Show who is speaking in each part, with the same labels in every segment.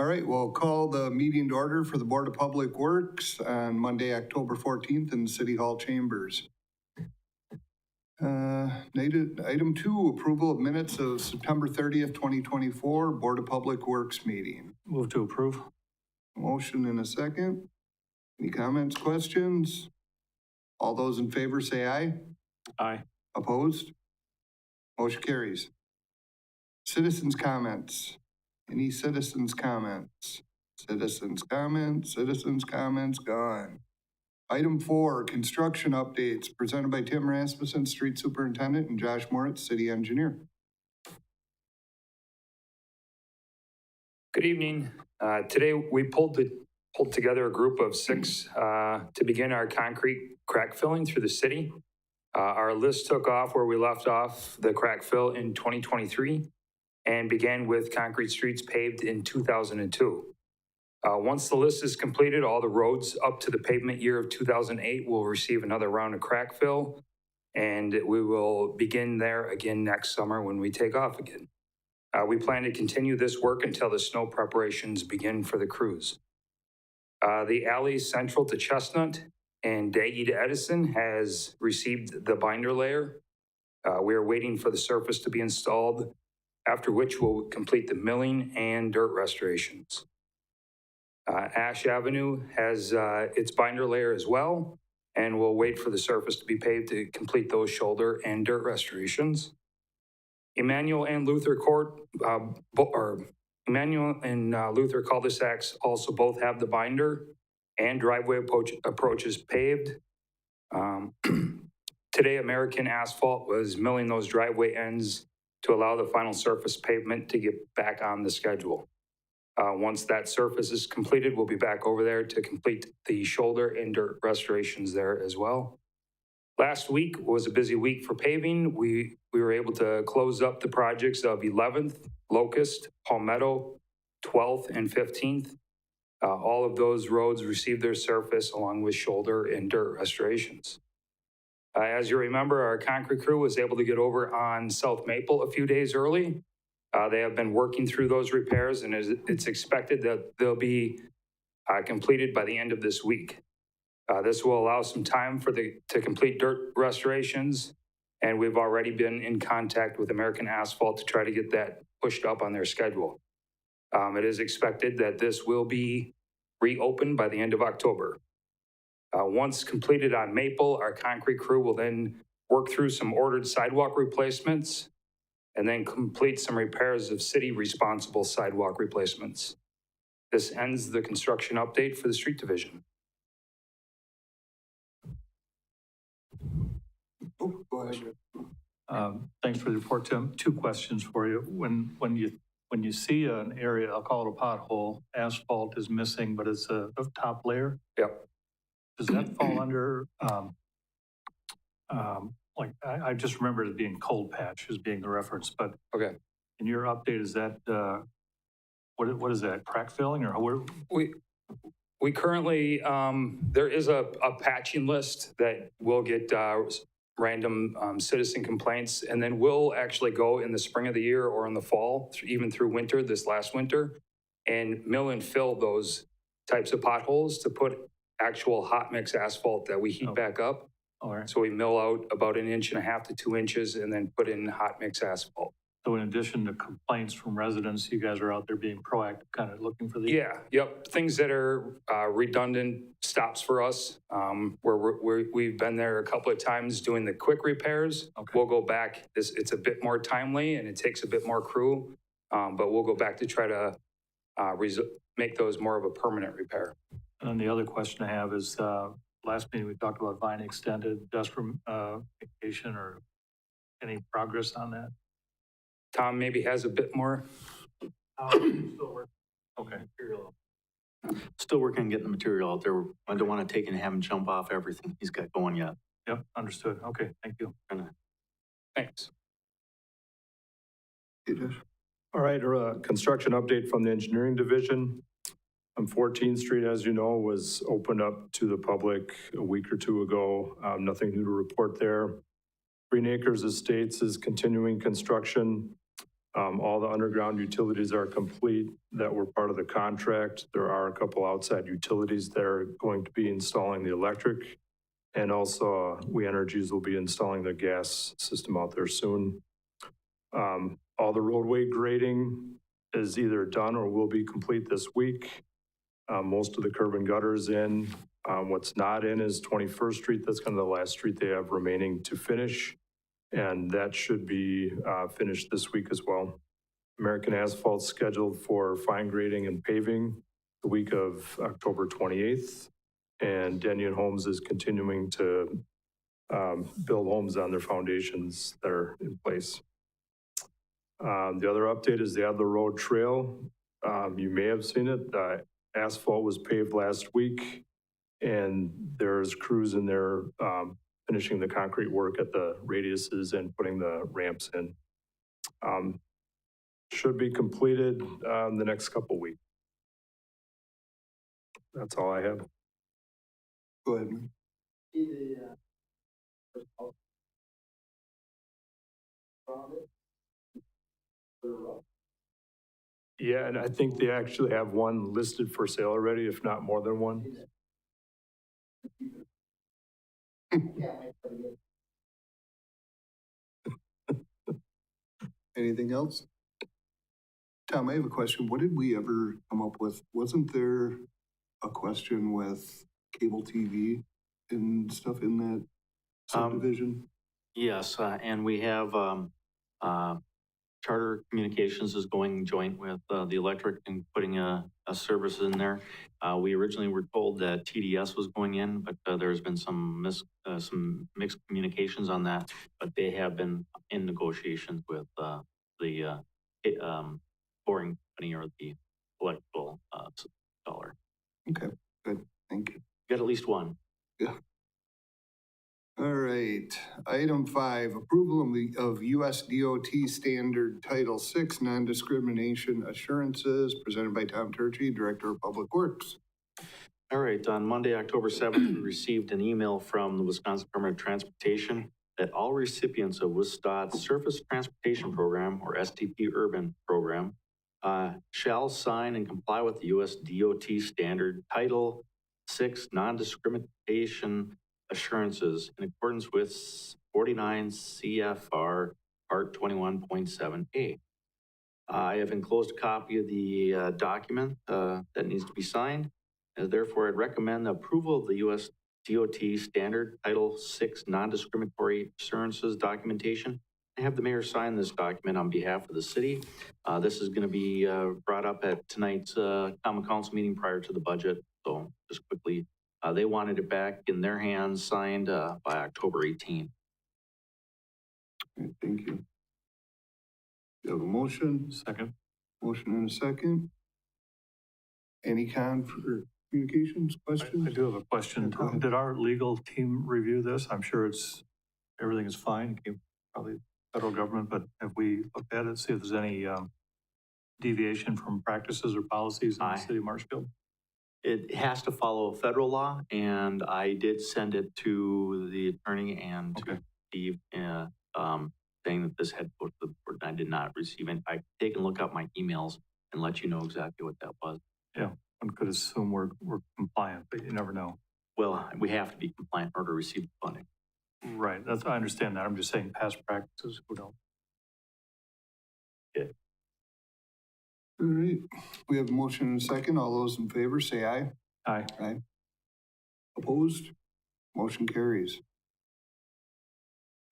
Speaker 1: All right, we'll call the meeting to order for the Board of Public Works on Monday, October 14th in City Hall chambers. Item 2, approval of minutes of September 30th, 2024, Board of Public Works meeting.
Speaker 2: Move to approve.
Speaker 1: Motion and a second. Any comments, questions? All those in favor say aye.
Speaker 2: Aye.
Speaker 1: Opposed? Motion carries. Citizens' comments. Any citizens' comments? Citizens' comments, citizens' comments, gone. Item 4, construction updates presented by Tim Rasmussen, Street Superintendent, and Josh Moritz, City Engineer.
Speaker 3: Good evening. Today we pulled together a group of 6 to begin our concrete crack filling through the city. Our list took off where we left off the crack fill in 2023 and began with concrete streets paved in 2002. Once the list is completed, all the roads up to the pavement year of 2008 will receive another round of crack fill, and we will begin there again next summer when we take off again. We plan to continue this work until the snow preparations begin for the crews. The alley central to Chestnut and Daggy to Edison has received the binder layer. We are waiting for the surface to be installed, after which we'll complete the milling and dirt restorations. Ash Avenue has its binder layer as well, and we'll wait for the surface to be paved to complete those shoulder and dirt restorations. Emmanuel and Luther Emmanuel and Luther cul-de-sacs also both have the binder and driveway approaches paved. Today, American Asphalt was milling those driveway ends to allow the final surface pavement to get back on the schedule. Once that surface is completed, we'll be back over there to complete the shoulder and dirt restorations there as well. Last week was a busy week for paving. We were able to close up the projects of 11th, Locust, Palmetto, 12th, and 15th. All of those roads received their surface along with shoulder and dirt restorations. As you remember, our concrete crew was able to get over on South Maple a few days early. They have been working through those repairs, and it's expected that they'll be completed by the end of this week. This will allow some time to complete dirt restorations, and we've already been in contact with American Asphalt to try to get that pushed up on their schedule. It is expected that this will be reopened by the end of October. Once completed on Maple, our concrete crew will then work through some ordered sidewalk replacements and then complete some repairs of city-responsible sidewalk replacements. This ends the construction update for the street division.
Speaker 1: Oh, go ahead.
Speaker 2: Thanks for the report, Tim. 2 questions for you. When you see an area, I'll call it a pothole, asphalt is missing, but it's a top layer.
Speaker 3: Yep.
Speaker 2: Does that fall under, like, I just remember it being cold patch as being the reference, but
Speaker 3: okay.
Speaker 2: In your update, is that, what is that, crack filling or where?
Speaker 3: We currently, there is a patching list that will get random citizen complaints, and then we'll actually go in the spring of the year or in the fall, even through winter, this last winter, and mill and fill those types of potholes to put actual hot mix asphalt that we heat back up.
Speaker 2: All right.
Speaker 3: So we mill out about 1.5 to 2 inches and then put in hot mix asphalt.
Speaker 2: So in addition to complaints from residents, you guys are out there being proactive, kind of looking for these?
Speaker 3: Yeah, yep. Things that are redundant stops for us. Where we've been there a couple of times doing the quick repairs. Okay. We'll go back. It's a bit more timely and it takes a bit more crew, but we'll go back to try to make those more of a permanent repair.
Speaker 2: And then the other question I have is, last meeting we talked about Vine Extended destructification or any progress on that?
Speaker 3: Tom maybe has a bit more.
Speaker 2: Still working. Okay.
Speaker 4: Still working on getting the material out there. I don't want to take and have him jump off everything he's got going yet.
Speaker 2: Yep, understood. Okay, thank you.
Speaker 3: Thanks.
Speaker 5: All right, construction update from the engineering division. 14th Street, as you know, was opened up to the public a week or 2 ago. Nothing new to report there. Green Acres Estates is continuing construction. All the underground utilities are complete that were part of the contract. There are a couple outside utilities that are going to be installing the electric. And also, We Energies will be installing the gas system out there soon. All the roadway grading is either done or will be complete this week. Most of the curb and gutters in. What's not in is 21st Street. That's kind of the last street they have remaining to finish. And that should be finished this week as well. American Asphalt scheduled for fine grading and paving the week of October 28th. And Denyon Homes is continuing to build homes on their foundations that are in place. The other update is the Adler Road Trail. You may have seen it. Asphalt was paved last week, and there's crews in there finishing the concrete work at the radiuses and putting the ramps in. Should be completed in the next couple weeks. That's all I have.
Speaker 1: Go ahead, man.
Speaker 5: Yeah, and I think they actually have one listed for sale already, if not more than one.
Speaker 1: Anything else? Tom, I have a question. What did we ever come up with? Wasn't there a question with cable TV and stuff in that subdivision?
Speaker 4: Yes, and we have Charter Communications is going joint with the electric and putting a service in there. We originally were told that TDS was going in, but there's been some mixed communications on that. But they have been in negotiations with the boring company or the electrical installer.
Speaker 1: Okay, good. Thank you.
Speaker 4: Got at least one.
Speaker 1: Yeah. All right. Item 5, approval of US DOT Standard Title VI Non-Discrimination Assurances, presented by Tom Turchi, Director of Public Works.
Speaker 4: All right, on Monday, October 7th, we received an email from the Wisconsin Department of Transportation that all recipients of WSDOT's Surface Transportation Program, or STP Urban Program, shall sign and comply with the US DOT Standard Title VI Non-Discrimination Assurances in accordance with 49 CFR Part 21.7A. I have enclosed a copy of the document that needs to be signed. Therefore, I'd recommend the approval of the US DOT Standard Title VI Non-Discriminatory Assurances documentation. I have the mayor sign this document on behalf of the city. This is going to be brought up at tonight's common council meeting prior to the budget. So just quickly, they wanted it back in their hands, signed by October 18th.
Speaker 1: Okay, thank you. You have a motion?
Speaker 2: Second.
Speaker 1: Motion and a second. Any communications
Speaker 2: I
Speaker 1: questions?
Speaker 2: do have a question.
Speaker 1: Yeah, go ahead.
Speaker 2: Did our legal team review this? I'm sure everything is fine. Probably federal government, but have we looked at it, see if there's any deviation from practices or policies in the city of Marshfield?
Speaker 4: It has to follow federal law, and I did send it to the attorney and to Steve, saying that this had to go to the board, and I did not receive it. I take a look at my emails and let you know exactly what that was.
Speaker 2: Yeah, one could assume we're compliant, but you never know.
Speaker 4: Well, we have to be compliant in order to receive the funding.
Speaker 2: Right, I understand that. I'm just saying past practices, who don't?
Speaker 1: All right, we have a motion and a second. All those in favor say aye.
Speaker 2: Aye.
Speaker 1: Aye. Opposed? Motion carries.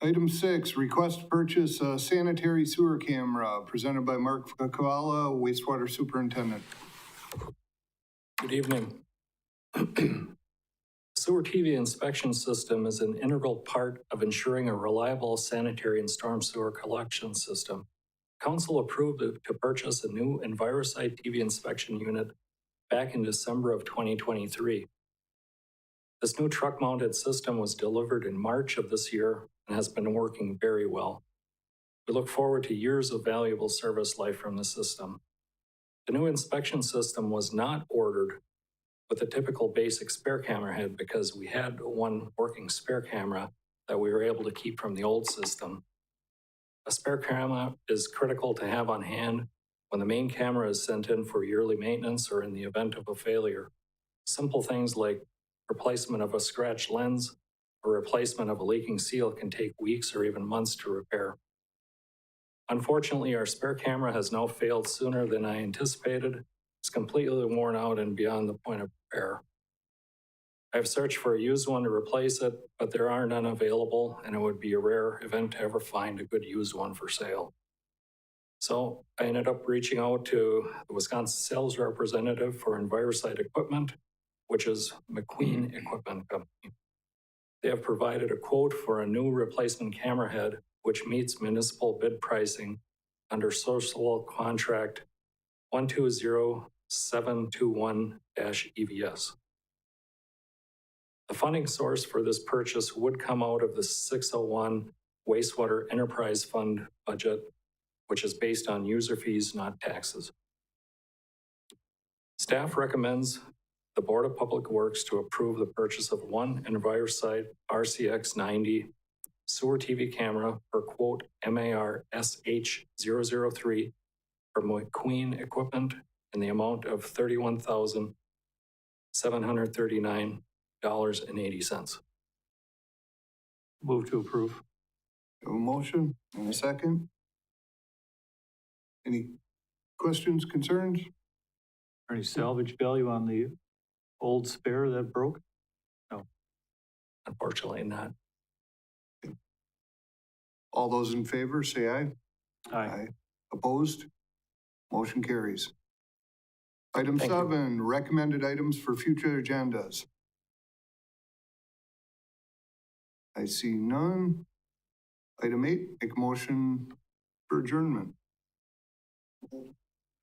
Speaker 1: Item 6, request to purchase a sanitary sewer camera, presented by Mark Kavala, wastewater superintendent.
Speaker 6: Good evening. Sewer TV inspection system is an integral part of ensuring a reliable sanitary and storm sewer collection system. Council approved to purchase a new Envirosite TV inspection unit back in December of 2023. This new truck-mounted system was delivered in March of this year and has been working very well. We look forward to years of valuable service life from the system. The new inspection system was not ordered with a typical basic spare camera head because we had one working spare camera that we were able to keep from the old system. A spare camera is critical to have on hand when the main camera is sent in for yearly maintenance or in the event of a failure. Simple things like replacement of a scratched lens or replacement of a leaking seal can take weeks or even months to repair. Unfortunately, our spare camera has now failed sooner than I anticipated. It's completely worn out and beyond the point of repair. I've searched for a used one to replace it, but there are none available, and it would be a rare event to ever find a good used one for sale. So I ended up reaching out to the Wisconsin sales representative for Envirosite Equipment, which is McQueen Equipment Company. They have provided a quote for a new replacement camera head, which meets municipal bid pricing under social contract 120721-EVS. The funding source for this purchase would come out of the 601 wastewater enterprise fund budget, which is based on user fees, not taxes. Staff recommends the Board of Public Works to approve the purchase of one Envirosite RCX 90 sewer TV camera per quote MAR SH003 for McQueen Equipment in the amount of $31,739.80.
Speaker 2: Move to approve.
Speaker 1: Have a motion and a second. Any questions, concerns?
Speaker 2: Any salvage value on the old spare that broke?
Speaker 6: Unfortunately not.
Speaker 1: All those in favor, say aye.
Speaker 2: Aye.
Speaker 1: Opposed? Motion carries. Item
Speaker 6: Thank you.
Speaker 1: 7, recommended items for future agendas. I see none. Item 8, make a motion for adjournment.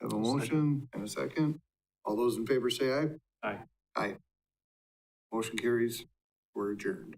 Speaker 1: Have a motion and a second. All those in favor say aye.
Speaker 2: Aye.
Speaker 1: Aye. Motion carries. We're adjourned.